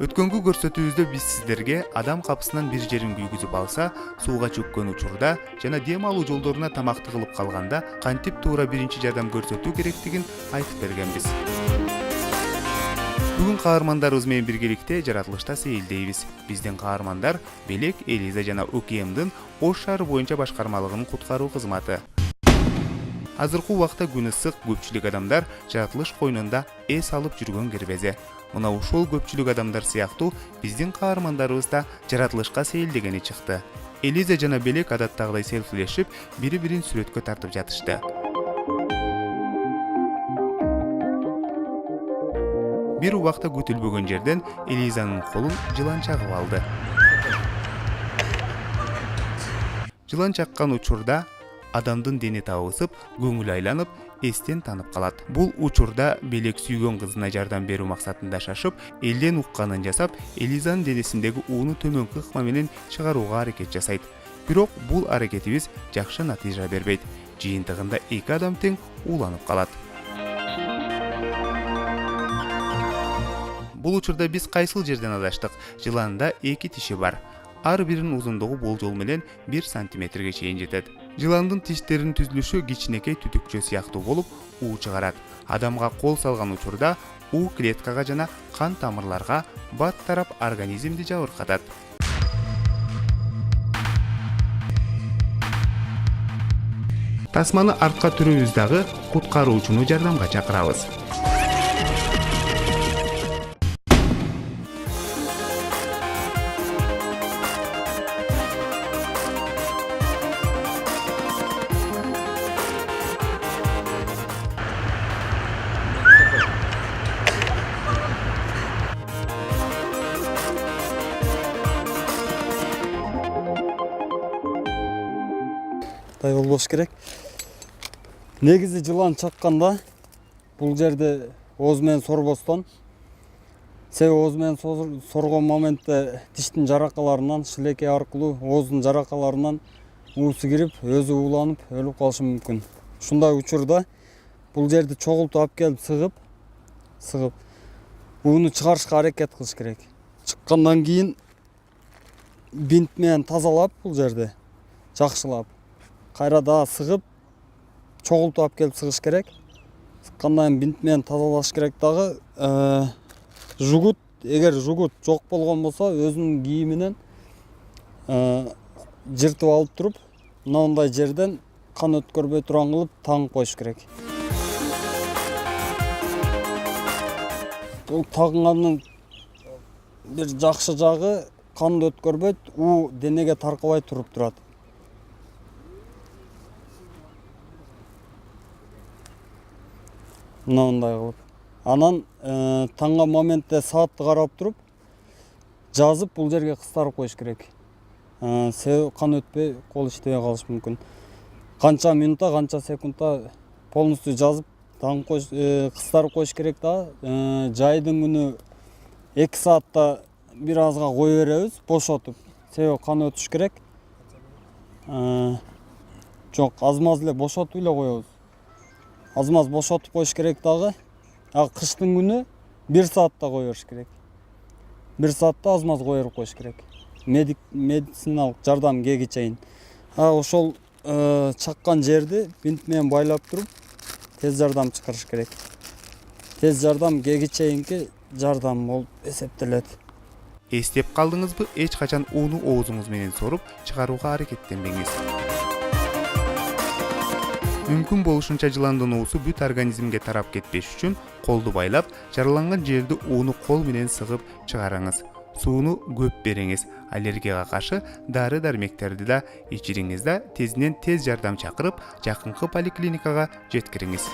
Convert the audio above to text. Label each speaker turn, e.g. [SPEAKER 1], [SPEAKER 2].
[SPEAKER 1] Өткөнгү көрсөтүүбүздө биз сиздерге адам капысынан бир жерин күйгүзүп алса, сууга чөккөн учурда жана дем алуу жолдоруна тамакты кылып калганда кантип туура биринчи жардам көрсөтүү керектигин айтып бергенбиз. Бүгүн каармандарыбыз менен биргеликте жаратылышта сейилдейбиз. Биздин каармандар Белек, Элиза жана УКМдын Ош шаары боюнча башкармалыгынын куткаруу кызматы. Азыркы убакта күн ысык, көпчүлүк адамдар жаратылыш койнунда эс алып жүргөн кирбезе. Мына ушул көпчүлүк адамдар сыяктуу биздин каармандарыбыз да жаратылышка сейилдегени чыкты. Элиза жана Белек адаттагыдай селфилешип, бири-бирин сүрөткө тартып жатышты. Бир убакта күтүлбөгөн жерден Элизанын колун жылан чагып алды. Жылан чаккан учурда адамдын дени табысып, көңүл айланып, эстен танып калат. Бул учурда Белек сүйгөн кызына жардам берүү максатында шашып, элден укканын жасап, Элизанын денесиндеги ууну төмөнкү ыкма менен чыгарууга аракет жасайт. Бирок бул аракетибиз жакшы натыйжа бербейт. Жыйынтыгында эки адам тең ууланып калат. Бул учурда биз кайсыл жерден адаштык? Жыланда эки тиши бар. Ар биринин узундугу болжол менен 1 сантиметрге чейин жетет. Жыландын тиштеринин түзүлүшү кичинекей түтүкчө сыяктуу болуп, уу чыгарат. Адамга кол салган учурда уу клеткага жана кан тамырларга бат тарап организмди жабыркатат. Тасманы артка түрүүбүз дагы куткаруучуну жардамга чакырабыз.
[SPEAKER 2] Болбош керек. Негизи жылан чакканда бул жерде ооз менен сорбостон, себеби ооз менен соргон моментте тиштин жаракаларынан, шилекей аркылуу ооздун жаракаларынан уусу кирип, өзү ууланып, өлүп калышы мүмкүн. Ушундай учурда бул жерди чогултуп алып келип сыгып ууну чыгарышка аракет кылыш керек. Чыккандан кийин бинт менен тазалап бул жерди жакшылап кайра дагы сыгып, чогултуп алып келип сыгыш керек. Сыккандан кийин бинт менен тазалаш керек дагы. Жугут, эгер жугут жок болгон болсо, өзүнүн кийиминен жыртып алып туруп, мындай жерден кан өткөрбөй турган кылып тагып коюш керек. Бул тагынганын бир жакшы жагы канды өткөрбөйт, уу денеге таркабай туруп турат. Мындай кылып. Анан таңган моментте саатты карап туруп, жазып бул жерге кыстарып коюш керек. Себеби кан өтпөй, кол иштебей калышы мүмкүн. Канча минутта, канча секундта полностью жазып, таңып коюш, кыстарып коюш керек да. Жайдын күнү 2 саатта бир азга кое беребиз, бошотуп. Себеби кан өтүш керек. Жок, аз-маз эле бошотуп эле коебуз. Аз-маз бошотуп коюш керек дагы. Кыштын күнү 1 саатта кое бериш керек. 1 саатта аз-маз кое берип коюш керек. Медициналык жардам келге чейин. Ошол чаккан жерди бинт менен байлап туруп, тез жардам чакырыш керек. Тез жардам келге чейинки жардам болуп эсептелет.
[SPEAKER 1] Эстеп калдыңызбы? Эч качан ууну оозуңуз менен соруп чыгарууга аракеттенбеңиз. Мүмкүн болушунча жыландын уусу бүт организмге тарап кетпеш үчүн колду байлап, жараланган жерди ууну кол менен сыгып чыгарыңыз. Сууну көп бериңиз. Аллергияга каршы дары-дармектерди да ичириңиз да тезинен тез жардам чакырып, жакынкы поликлиникага жеткириңиз.